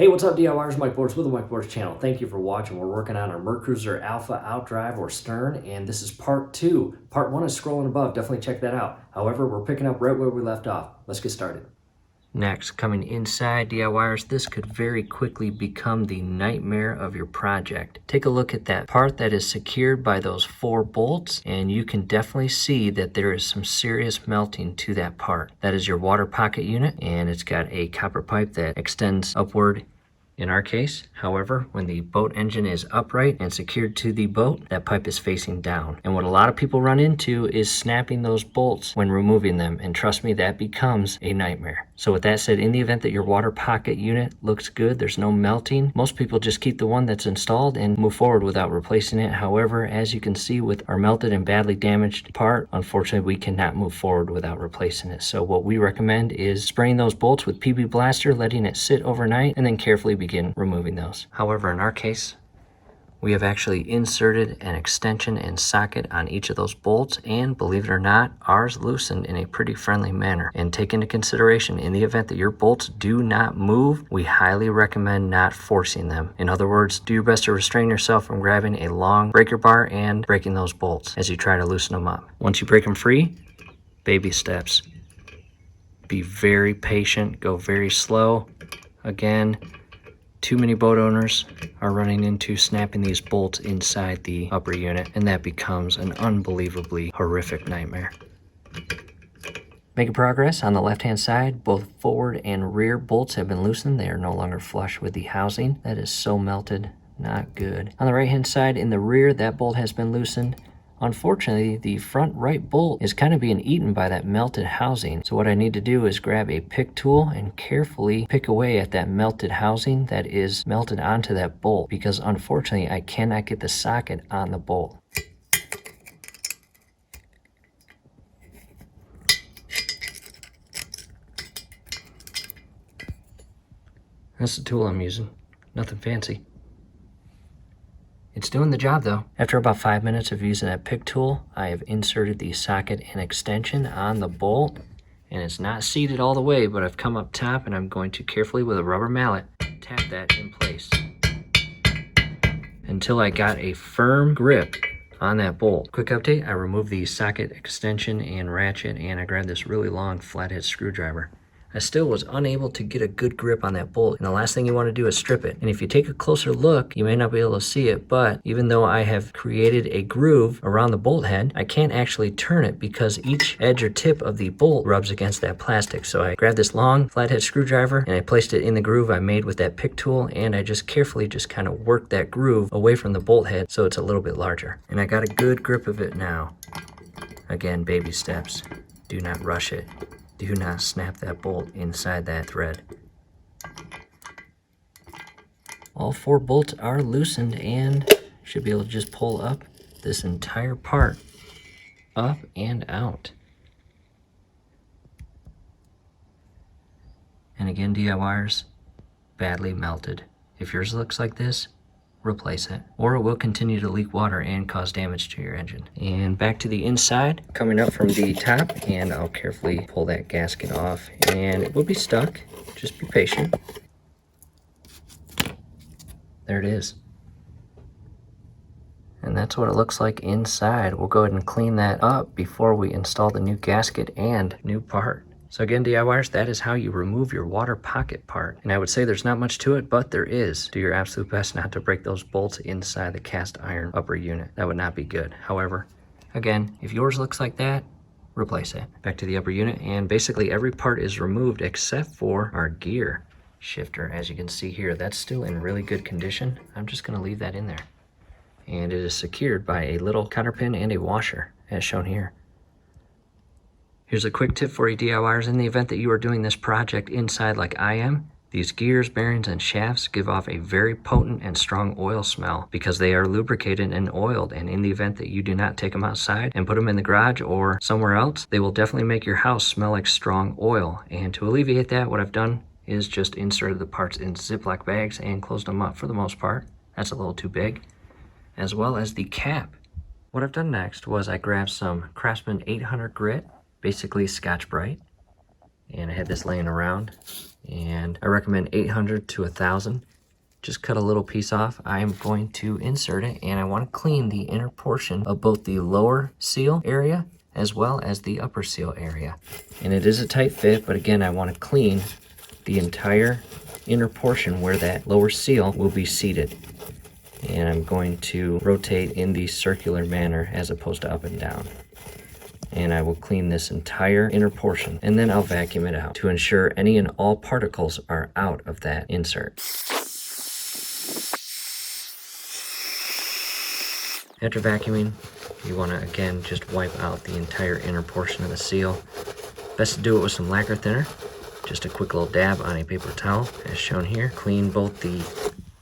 Hey, what's up DIYers, Mike Borders with the Mike Borders channel. Thank you for watching. We're working on our Mercruiser Alpha outdrive or stern, and this is part 2. Part 1 is scrolling above. Definitely check that out. However, we're picking up right where we left off. Let's get started. Next, coming inside DIYers, this could very quickly become the nightmare of your project. Take a look at that part that is secured by those 4 bolts, and you can definitely see that there is some serious melting to that part. That is your water pocket unit, and it's got a copper pipe that extends upward in our case. However, when the boat engine is upright and secured to the boat, that pipe is facing down. And what a lot of people run into is snapping those bolts when removing them. And trust me, that becomes a nightmare. So with that said, in the event that your water pocket unit looks good, there's no melting, most people just keep the one that's installed and move forward without replacing it. However, as you can see with our melted and badly damaged part, unfortunately, we cannot move forward without replacing it. So what we recommend is spraying those bolts with PB Blaster, letting it sit overnight, and then carefully begin removing those. However, in our case, we have actually inserted an extension and socket on each of those bolts, and believe it or not, ours loosened in a pretty friendly manner. And take into consideration, in the event that your bolts do not move, we highly recommend not forcing them. In other words, do your best to restrain yourself from grabbing a long breaker bar and breaking those bolts as you try to loosen them up. Once you break them free, baby steps. Be very patient, go very slow. Again, too many boat owners are running into snapping these bolts inside the upper unit, and that becomes an unbelievably horrific nightmare. Making progress on the left-hand side, both forward and rear bolts have been loosened. They are no longer flush with the housing. That is so melted, not good. On the right-hand side, in the rear, that bolt has been loosened. Unfortunately, the front right bolt is kind of being eaten by that melted housing. So what I need to do is grab a pick tool and carefully pick away at that melted housing that is melted onto that bolt, because unfortunately I cannot get the socket on the bolt. That's the tool I'm using. Nothing fancy. It's doing the job though. After about 5 minutes of using that pick tool, I have inserted the socket and extension on the bolt, and it's not seated all the way, but I've come up top and I'm going to carefully with a rubber mallet tap that in place until I got a firm grip on that bolt. Quick update, I removed the socket extension and ratchet, and I grabbed this really long flathead screwdriver. I still was unable to get a good grip on that bolt, and the last thing you want to do is strip it. And if you take a closer look, you may not be able to see it, but even though I have created a groove around the bolt head, I can't actually turn it because each edge or tip of the bolt rubs against that plastic. So I grabbed this long flathead screwdriver and I placed it in the groove I made with that pick tool, and I just carefully just kind of worked that groove away from the bolt head so it's a little bit larger. And I got a good grip of it now. Again, baby steps. Do not rush it. Do not snap that bolt inside that thread. All 4 bolts are loosened and should be able to just pull up this entire part up and out. And again, DIYers, badly melted. If yours looks like this, replace it, or it will continue to leak water and cause damage to your engine. And back to the inside, coming up from the top, and I'll carefully pull that gasket off, and it will be stuck. Just be patient. There it is. And that's what it looks like inside. We'll go ahead and clean that up before we install the new gasket and new part. So again, DIYers, that is how you remove your water pocket part. And I would say there's not much to it, but there is. Do your absolute best not to break those bolts inside the cast iron upper unit. That would not be good. However, again, if yours looks like that, replace it. Back to the upper unit, and basically every part is removed except for our gear shifter. As you can see here, that's still in really good condition. I'm just gonna leave that in there. And it is secured by a little cotter pin and a washer, as shown here. Here's a quick tip for you DIYers. In the event that you are doing this project inside like I am, these gears, bearings, and shafts give off a very potent and strong oil smell because they are lubricated and oiled. And in the event that you do not take them outside and put them in the garage or somewhere else, they will definitely make your house smell like strong oil. And to alleviate that, what I've done is just inserted the parts in Ziploc bags and closed them up for the most part. That's a little too big. As well as the cap. What I've done next was I grabbed some Craftsman 800 grit, basically Scotch Brite, and I had this laying around. and I recommend 800 to 1000. Just cut a little piece off. I'm going to insert it, and I want to clean the inner portion of both the lower seal area as well as the upper seal area. And it is a tight fit, but again, I want to clean the entire inner portion where that lower seal will be seated. And I'm going to rotate in the circular manner as opposed to up and down. And I will clean this entire inner portion, and then I'll vacuum it out to ensure any and all particles are out of that insert. After vacuuming, you want to again just wipe out the entire inner portion of the seal. Best to do it with some lacquer thinner. Just a quick little dab on a paper towel as shown here. Clean both the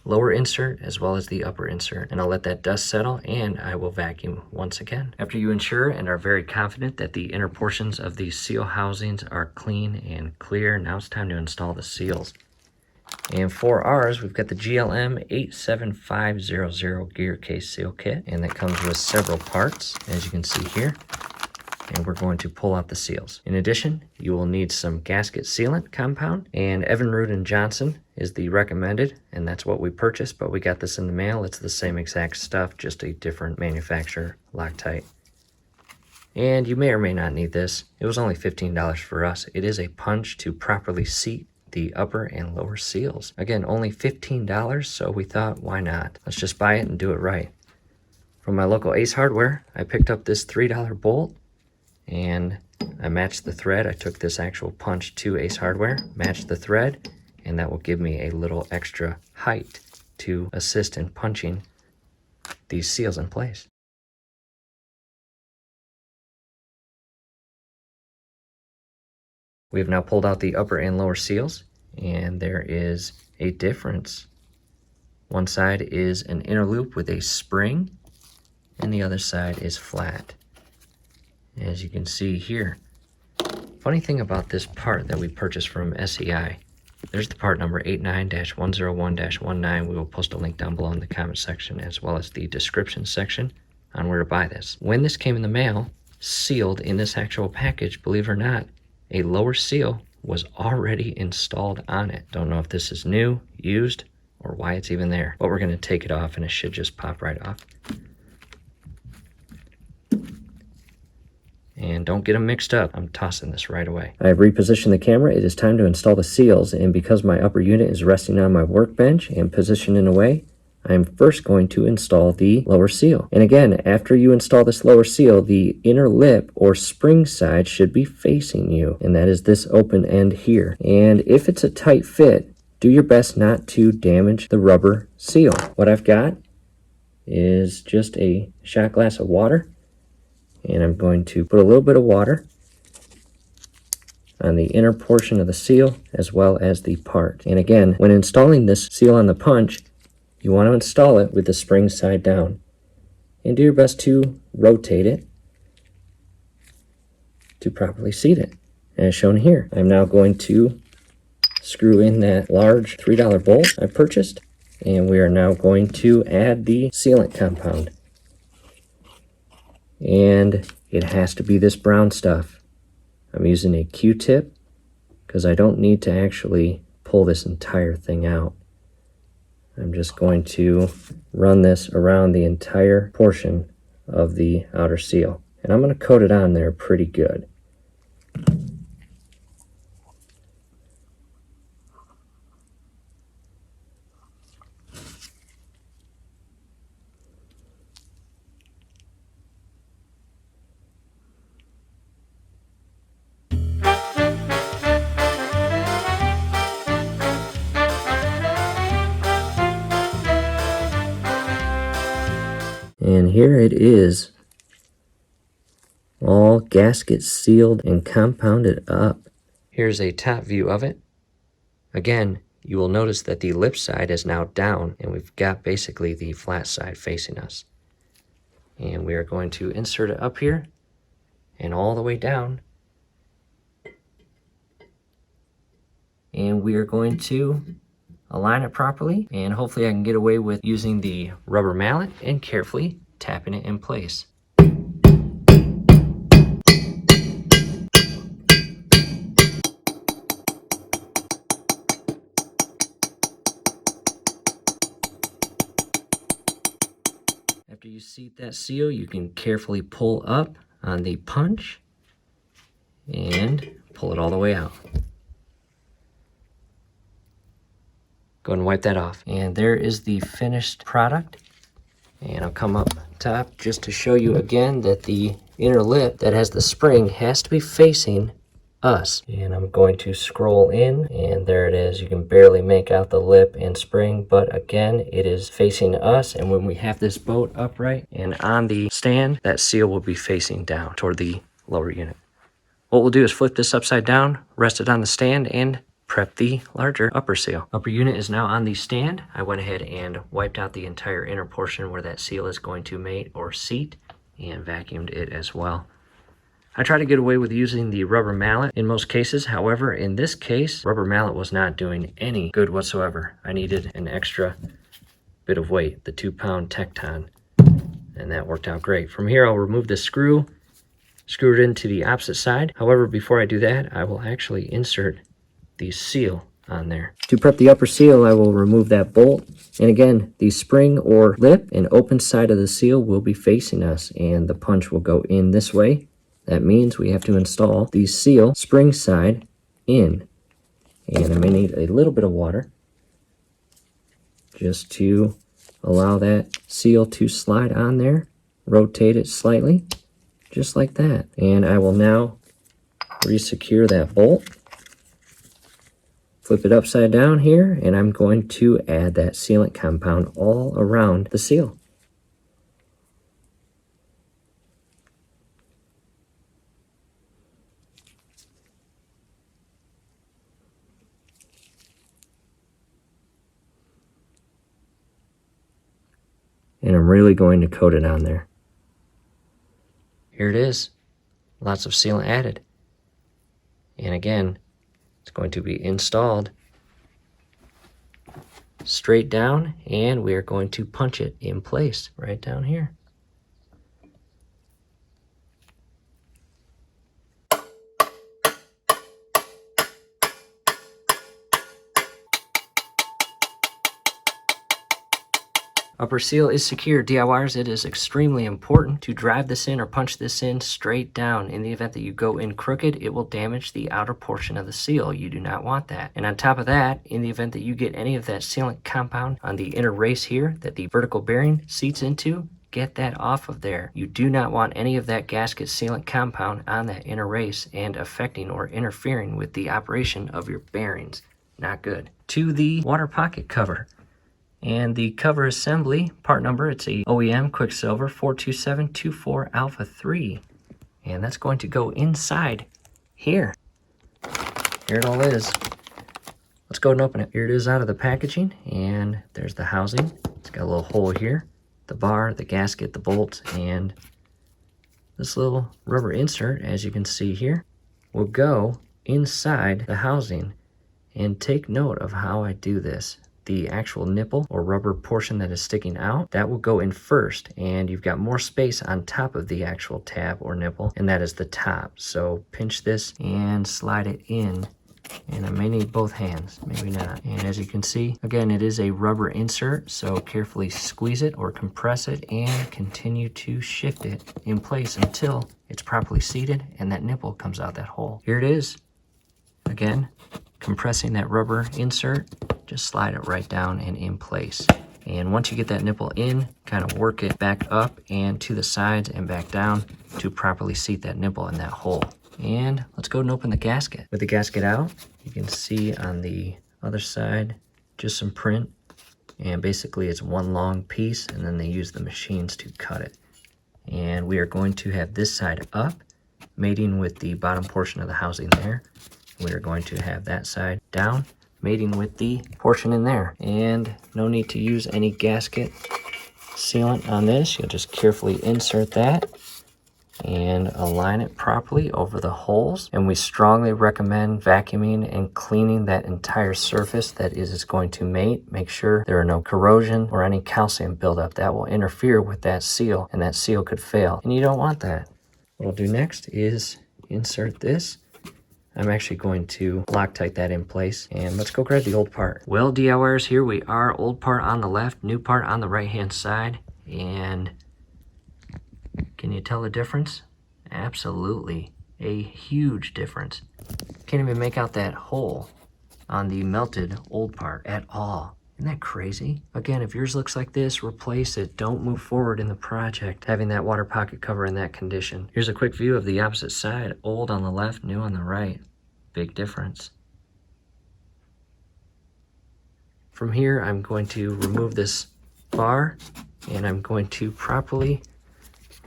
lower insert as well as the upper insert, and I'll let that dust settle, and I will vacuum once again. After you ensure and are very confident that the inner portions of these seal housings are clean and clear, now it's time to install the seals. And for ours, we've got the GLM 87500 gear case seal kit, and that comes with several parts, as you can see here. And we're going to pull out the seals. In addition, you will need some Gasket Sealant Compound, and Evinrude & Johnson is the recommended, and that's what we purchased, but we got this in the mail. It's the same exact stuff, just a different manufacturer, Loctite. And you may or may not need this. It was only $15 for us. It is a punch to properly seat the upper and lower seals. Again, only $15, so we thought, why not? Let's just buy it and do it right. From my local Ace Hardware, I picked up this $3 bolt, and I matched the thread. I took this actual punch to Ace Hardware, matched the thread, and that will give me a little extra height to assist in punching these seals in place. We have now pulled out the upper and lower seals, and there is a difference. One side is an inner loop with a spring, and the other side is flat, as you can see here. Funny thing about this part that we purchased from SEI, there's the part number 89-101-19. We will post a link down below in the comment section as well as the description section on where to buy this. When this came in the mail, sealed in this actual package, believe it or not, a lower seal was already installed on it. Don't know if this is new, used, or why it's even there, but we're going to take it off and it should just pop right off. And don't get them mixed up. I'm tossing this right away. I have repositioned the camera. It is time to install the seals, and because my upper unit is resting on my workbench and positioned in a way, I'm first going to install the lower seal. And again, after you install this lower seal, the inner lip or spring side should be facing you, and that is this open end here. And if it's a tight fit, do your best not to damage the rubber seal. What I've got is just a shot glass of water, and I'm going to put a little bit of water on the inner portion of the seal as well as the part. And again, when installing this seal on the punch, you want to install it with the spring side down, and do your best to rotate it to properly seat it, as shown here. I'm now going to screw in that large $3 bolt I purchased, and we are now going to add the sealant compound. And it has to be this brown stuff. I'm using a Q-tip because I don't need to actually pull this entire thing out. I'm just going to run this around the entire portion of the outer seal. And I'm going to coat it on there pretty good. And here it is, all gasket sealed and compounded up. Here's a top view of it. Again, you will notice that the lip side is now down, and we've got basically the flat side facing us. And we are going to insert it up here and all the way down. And we are going to align it properly, and hopefully I can get away with using the rubber mallet and carefully tapping it in place. reseat that seal, you can carefully pull up on the punch and pull it all the way out. Go ahead and wipe that off. And there is the finished product. And I'll come up top just to show you again that the inner lip that has the spring has to be facing us. And I'm going to scroll in, and there it is. You can barely make out the lip and spring, but again, it is facing us. And when we have this boat upright and on the stand, that seal will be facing down toward the lower unit. What we'll do is flip this upside down, rest it on the stand, and prep the larger upper seal. Upper unit is now on the stand. I went ahead and wiped out the entire inner portion where that seal is going to mate or seat and vacuumed it as well. I try to get away with using the rubber mallet in most cases. However, in this case, rubber mallet was not doing any good whatsoever. I needed an extra bit of weight, the 2-pound Tecton, and that worked out great. From here, I'll remove the screw it into the opposite side. However, before I do that, I will actually insert the seal on there. To prep the upper seal, I will remove that bolt. And again, the spring or lip and open side of the seal will be facing us, and the punch will go in this way. That means we have to install the seal spring side in. And I may need a little bit of water just to allow that seal to slide on there. Rotate it slightly, just like that. And I will now resecure that bolt. Flip it upside down here, and I'm going to add that sealant compound all around the seal. And I'm really going to coat it on there. Here it is. Lots of sealant added. And again, it's going to be installed straight down, and we are going to punch it in place right down here. Upper seal is secure. DIYers, it is extremely important to drive this in or punch this in straight down. In the event that you go in crooked, it will damage the outer portion of the seal. You do not want that. And on top of that, in the event that you get any of that sealant compound on the inner race here that the vertical bearing seats into, get that off of there. You do not want any of that gasket sealant compound on that inner race and affecting or interfering with the operation of your bearings. Not good. To the water pocket cover. And the cover assembly, part number, it's a OEM Quicksilver 42724 Alpha 3. And that's going to go inside here. Here it all is. Let's go and open it. Here it is out of the packaging, and there's the housing. It's got a little hole here, the bar, the gasket, the bolts, and this little rubber insert, as you can see here, will go inside the housing. And take note of how I do this. The actual nipple or rubber portion that is sticking out, that will go in first, and you've got more space on top of the actual tab or nipple, and that is the top. So pinch this and slide it in, and I may need both hands, maybe not. And as you can see, again, it is a rubber insert, so carefully squeeze it or compress it and continue to shift it in place until it's properly seated and that nipple comes out that hole. Here it is. Again, compressing that rubber insert, just slide it right down and in place. And once you get that nipple in, kind of work it back up and to the sides and back down to properly seat that nipple in that hole. And let's go and open the gasket. With the gasket out, you can see on the other side, just some print. And basically it's one long piece, and then they use the machines to cut it. And we are going to have this side up, mating with the bottom portion of the housing there. We are going to have that side down, mating with the portion in there. And no need to use any gasket sealant on this. You'll just carefully insert that and align it properly over the holes. And we strongly recommend vacuuming and cleaning that entire surface that is going to mate. Make sure there are no corrosion or any calcium buildup that will interfere with that seal, and that seal could fail, and you don't want that. What I'll do next is insert this. I'm actually going to Loctite that in place, and let's go grab the old part. Well, DIYers, here we are, old part on the left, new part on the right hand side, and you tell the difference? Absolutely. A huge difference. Can't even make out that hole on the melted old part at all. Isn't that crazy? Again, if yours looks like this, replace it. Don't move forward in the project having that water pocket cover in that condition. Here's a quick view of the opposite side. Old on the left, new on the right. Big difference. From here, I'm going to remove this bar, and I'm going to properly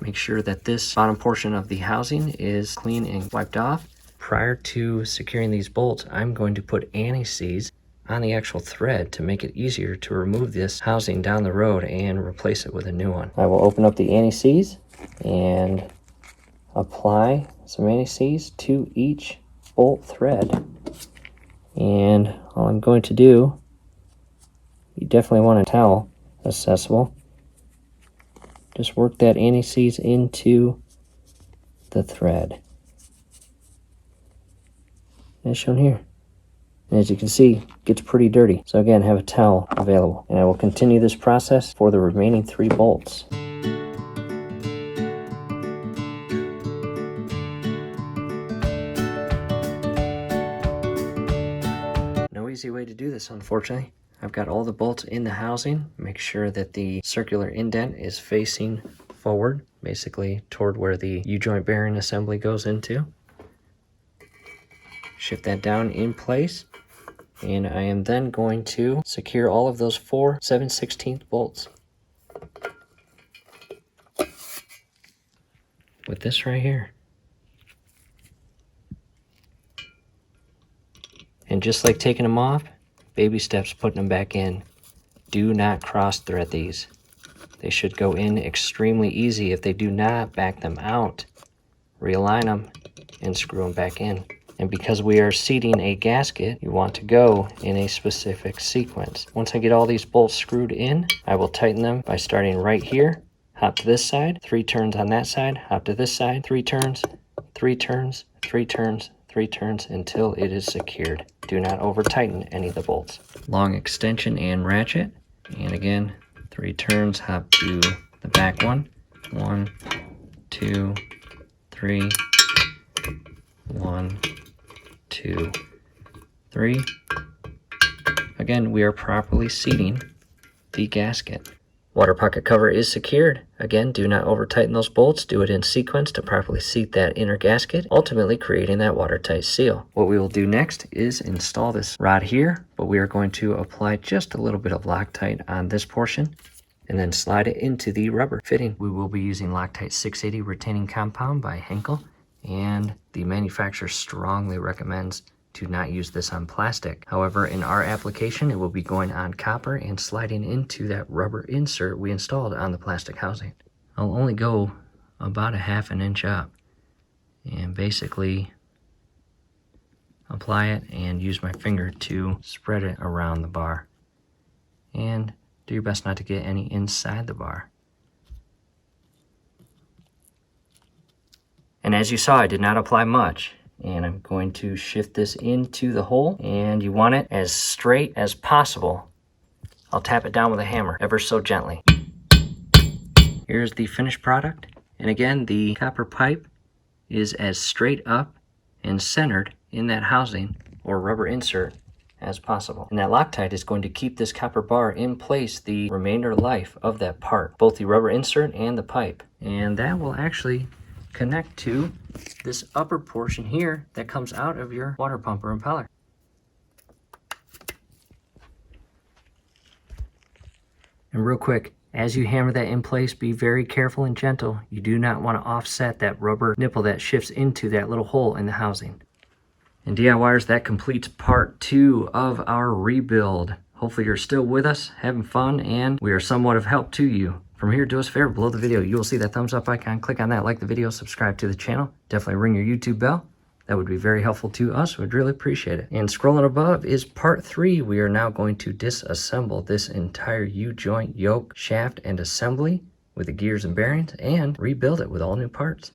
make sure that this bottom portion of the housing is clean and wiped off. Prior to securing these bolts, I'm going to put anti-seize on the actual thread to make it easier to remove this housing down the road and replace it with a new one. I will open up the anti-seize and apply some anti-seize to each bolt thread. And all I'm going to do, you definitely want a towel accessible. Just work that anti-seize into the thread, as shown here. And as you can see, it gets pretty dirty. So again, have a towel available. And I will continue this process for the remaining 3 bolts. No easy way to do this, unfortunately. I've got all the bolts in the housing. Make sure that the circular indent is facing forward, basically toward where the U-joint bearing assembly goes into. Shift that down in place. And I am then going to secure all of those 4 7/16 bolts with this right here. And just like taking them off, baby steps putting them back in. Do not cross thread these. They should go in extremely easy. If they do not, back them out. Realign them and screw them back in. And because we are seating a gasket, you want to go in a specific sequence. Once I get all these bolts screwed in, I will tighten them by starting right here, hop to this side, 3 turns on that side, hop to this side, 3 turns, 3 turns, 3 turns, 3 turns until it is secured. Do not over tighten any of the bolts. Long extension and ratchet. And again, 3 turns, hop to the back one. 1, 2, 3, 1, 2, 3. Again, we are properly seating the gasket. Water pocket cover is secured. Again, do not over tighten those bolts. Do it in sequence to properly seat that inner gasket, ultimately creating that watertight seal. What we will do next is install this rod here, but we are going to apply just a little bit of Loctite on this portion and then slide it into the rubber fitting. We will be using Loctite 680 retaining compound by Henkel, and the manufacturer strongly recommends to not use this on plastic. However, in our application, it will be going on copper and sliding into that rubber insert we installed on the plastic housing. I'll only go about a ½ inch up and basically apply it and use my finger to spread it around the bar. And do your best not to get any inside the bar. And as you saw, I did not apply much. And I'm going to shift this into the hole, and you want it as straight as possible. I'll tap it down with a hammer ever so gently. Here's the finished product. And again, the copper pipe is as straight up and centered in that housing or rubber insert as possible. And that Loctite is going to keep this copper bar in place the remainder life of that part, both the rubber insert and the pipe. And that will actually connect to this upper portion here that comes out of your water pump or impeller. And real quick, as you hammer that in place, be very careful and gentle. You do not want to offset that rubber nipple that shifts into that little hole in the housing. And DIYers, that completes part 2 of our rebuild. Hopefully you're still with us, having fun, and we are somewhat of help to you. From here, do us a favor, below the video, you will see that thumbs up icon. Click on that, like the video, subscribe to the channel. Definitely ring your YouTube bell. That would be very helpful to us. We'd really appreciate it. And scrolling above is part 3. We are now going to disassemble this entire U-joint yoke, shaft, and assembly with the gears and bearings and rebuild it with all new parts.